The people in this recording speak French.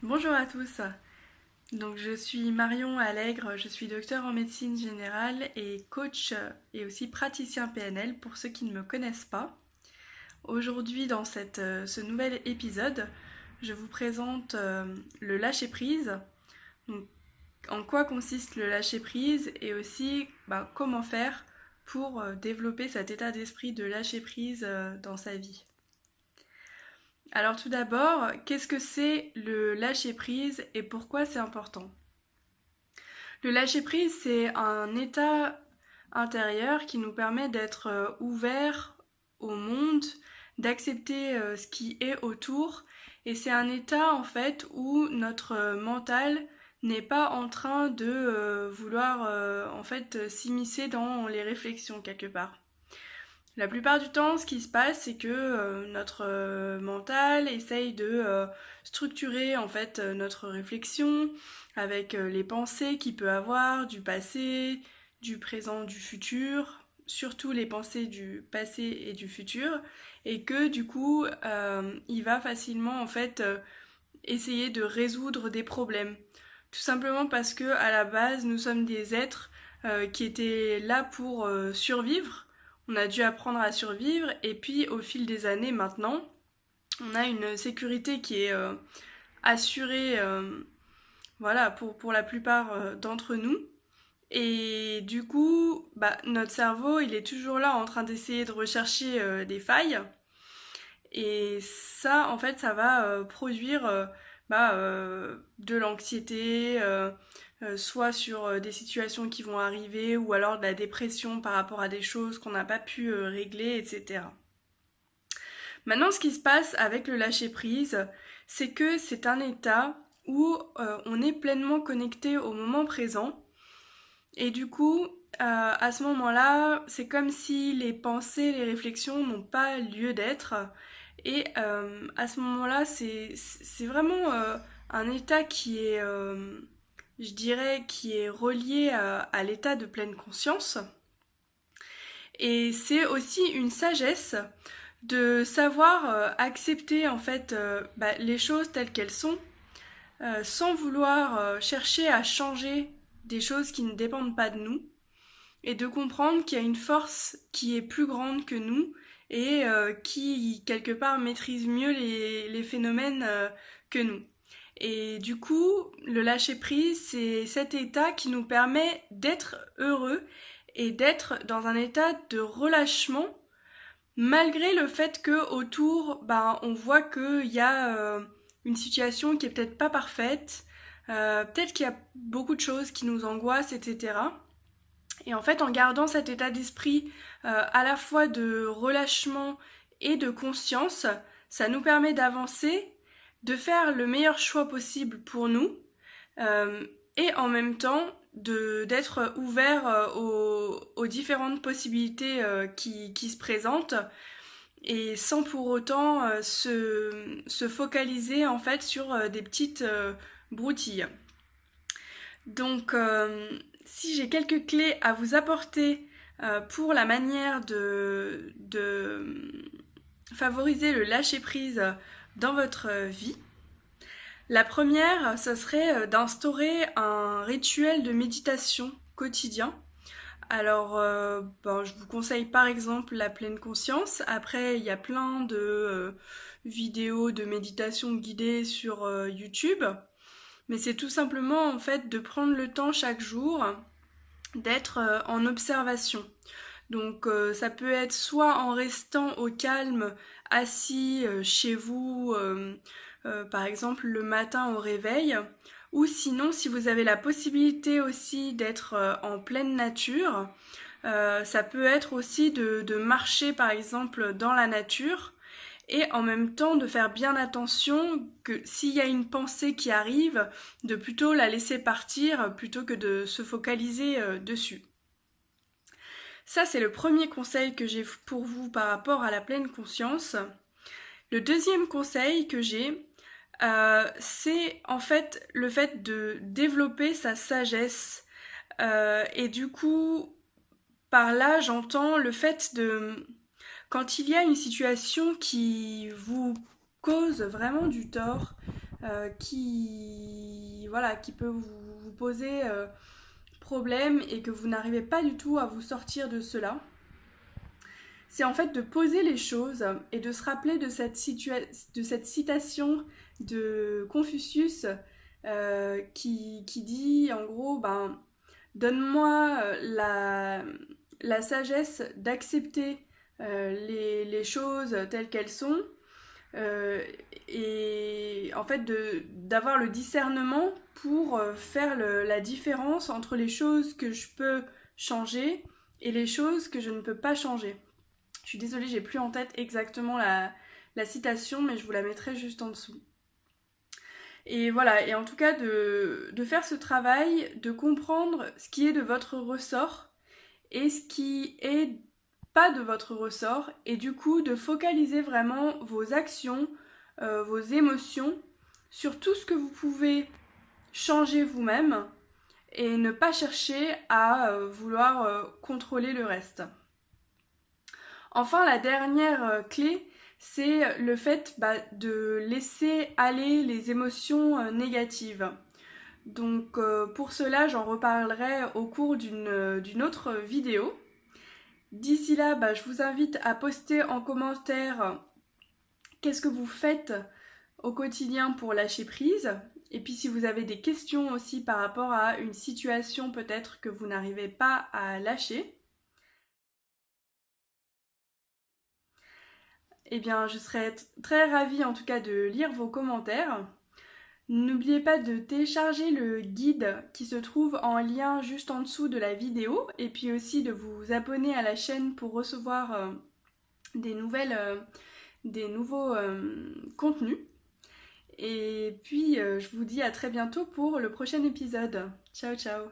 Bonjour à tous. Donc je suis Marion Allègre, je suis docteur en médecine générale et coach et aussi praticien PNL pour ceux qui ne me connaissent pas. Aujourd'hui dans ce nouvel épisode, je vous présente le lâcher-prise. Donc en quoi consiste le lâcher-prise et aussi comment faire pour développer cet état d'esprit de lâcher-prise dans sa vie. Alors tout d'abord, qu'est-ce que c'est le lâcher-prise et pourquoi c'est important? Le lâcher-prise, c'est un état intérieur qui nous permet d'être ouvert au monde, d'accepter ce qui est autour. Et c'est un état en fait où notre mental n'est pas en train de vouloir en fait s'immiscer dans les réflexions quelque part. La plupart du temps, ce qui se passe, c'est que notre mental essaye de structurer en fait notre réflexion avec les pensées qu'il peut avoir du passé, du présent, du futur, surtout les pensées du passé et du futur, et que du coup, il va facilement en fait essayer de résoudre des problèmes. Tout simplement parce que à la base, nous sommes des êtres qui étaient là pour survivre. On a dû apprendre à survivre et puis au fil des années maintenant, on a une sécurité qui est assurée voilà, pour la plupart d'entre nous. Et du coup, notre cerveau, il est toujours là en train d'essayer de rechercher des failles. Et ça, en fait, ça va produire de l'anxiété, soit sur des situations qui vont arriver, ou alors de la dépression par rapport à des choses qu'on n'a pas pu régler, etc. Maintenant, ce qui se passe avec le lâcher-prise, c'est que c'est un état où on est pleinement connecté au moment présent. Et du coup, à ce moment-là, c'est comme si les pensées, les réflexions n'ont pas lieu d'être. Et à ce moment-là, c'est vraiment un état qui est, je dirais, qui est relié à l'état de pleine conscience. Et c'est aussi une sagesse de savoir accepter en fait les choses telles qu'elles sont, sans vouloir chercher à changer des choses qui ne dépendent pas de nous, et de comprendre qu'il y a une force qui est plus grande que nous et qui, quelque part, maîtrise mieux les phénomènes que nous. Et du coup, le lâcher-prise, c'est cet état qui nous permet d'être heureux et d'être dans un état de relâchement, malgré le fait que autour, on voit qu'il y a une situation qui est peut-être pas parfaite, peut-être qu'il y a beaucoup de choses qui nous angoissent, etc. Et en fait, en gardant cet état d'esprit à la fois de relâchement et de conscience, ça nous permet d'avancer, de faire le meilleur choix possible pour nous, euh, et en même temps d'être ouvert aux différentes possibilités qui se présentent, et sans pour autant se focaliser en fait sur des petites broutilles. Donc, si j'ai quelques clés à vous apporter pour la manière de favoriser le lâcher-prise dans votre vie, la première, ce serait d'instaurer un rituel de méditation quotidien. Alors, je vous conseille par exemple la pleine conscience. Après, il y a plein de vidéos de méditation guidée sur YouTube. Mais c'est tout simplement en fait de prendre le temps chaque jour d'être en observation. Donc ça peut être soit en restant au calme, assis chez vous, par exemple le matin au réveil, ou sinon si vous avez la possibilité aussi d'être en pleine nature, ça peut être aussi de marcher par exemple dans la nature et en même temps de faire bien attention que s'il y a une pensée qui arrive, de plutôt la laisser partir plutôt que de se focaliser dessus. Ça, c'est le premier conseil que j'ai pour vous par rapport à la pleine conscience. Le deuxième conseil que j'ai, c'est en fait le fait de développer sa sagesse. Et du coup, par là, j'entends le fait de quand il y a une situation qui vous cause vraiment du tort, qui peut vous poser problème et que vous n'arrivez pas du tout à vous sortir de cela. C'est en fait de poser les choses et de se rappeler de cette citation de Confucius qui dit en gros, donne-moi la sagesse d'accepter les choses telles qu'elles sont et en fait d'avoir le discernement pour faire la différence entre les choses que je peux changer et les choses que je ne peux pas changer. Je suis désolée, j'ai plus en tête exactement la citation, mais je vous la mettrai juste en dessous. Et voilà, et en tout cas de faire ce travail, de comprendre ce qui est de votre ressort et ce qui est pas de votre ressort, et du coup de focaliser vraiment vos actions, vos émotions sur tout ce que vous pouvez changer vous-même et ne pas chercher à vouloir contrôler le reste. Enfin, la dernière clé, c'est le fait de laisser aller les émotions négatives. Donc pour cela, j'en reparlerai au cours d'une autre vidéo. D'ici là, je vous invite à poster en commentaire qu'est-ce que vous faites au quotidien pour lâcher prise. Et puis si vous avez des questions aussi par rapport à une situation peut-être que vous n'arrivez pas à lâcher, eh bien je serais très ravie en tout cas de lire vos commentaires. N'oubliez pas de télécharger le guide qui se trouve en lien juste en dessous de la vidéo et puis aussi de vous abonner à la chaîne pour recevoir des nouveaux contenus. Et puis je vous dis à très bientôt pour le prochain épisode. Ciao ciao!